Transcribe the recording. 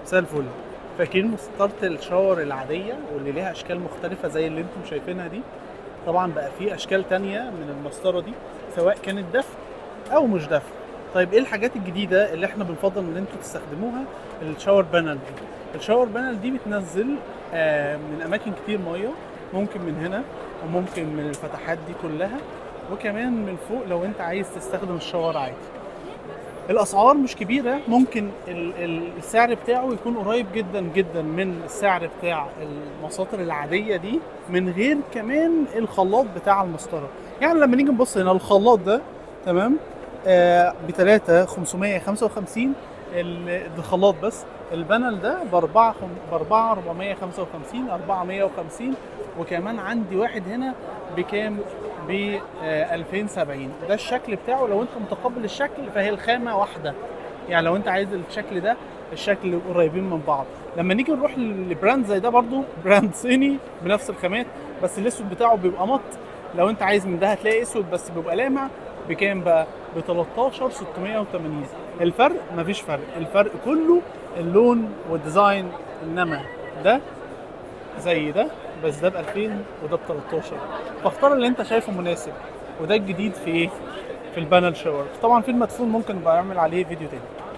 مساء الفل. فاكرين مسطرة الشاور العادية واللي ليها أشكال مختلفة زي اللي انتم شايفينها دي؟ طبعا بقى في أشكال تانية من المسطرة دي، سواء كانت دفء أو مش دفء. طيب ايه الحاجات الجديدة اللي احنا بنفضل ان انتم تستخدموها؟ الشاور بانل دي. الشاور بانل دي بتنزل من أماكن كتير مية، ممكن من هنا وممكن من الفتحات دي كلها، وكمان من فوق لو انت عايز تستخدم الشاور عادي. الاسعار مش كبيره، ممكن السعر بتاعه يكون قريب جدا جدا من السعر بتاع المساطر العاديه دي، من غير كمان الخلاط بتاع المسطره. يعني لما نيجي نبص هنا الخلاط ده تمام ب 3 555، ده خلاط بس. البانل ده ب 4 455 450. وكمان عندي واحد هنا بكام؟ ب 2070. ده الشكل بتاعه لو انت متقبل الشكل، فهي الخامه واحده. يعني لو انت عايز الشكل ده، الشكل قريبين من بعض. لما نيجي نروح لبراند زي ده، برضو براند صيني بنفس الخامات، بس الاسود بتاعه بيبقى مط. لو انت عايز من ده هتلاقي اسود بس بيبقى لامع. بكام بقى؟ ب 13680. الفرق مفيش فرق، الفرق كله اللون والديزاين. انما ده زي ده، بس ده ب 2000 وده ب 13. فاختار اللي انت شايفه مناسب. وده الجديد في ايه؟ في البانل شاور. طبعا في المدفون ممكن بقى اعمل عليه فيديو تاني.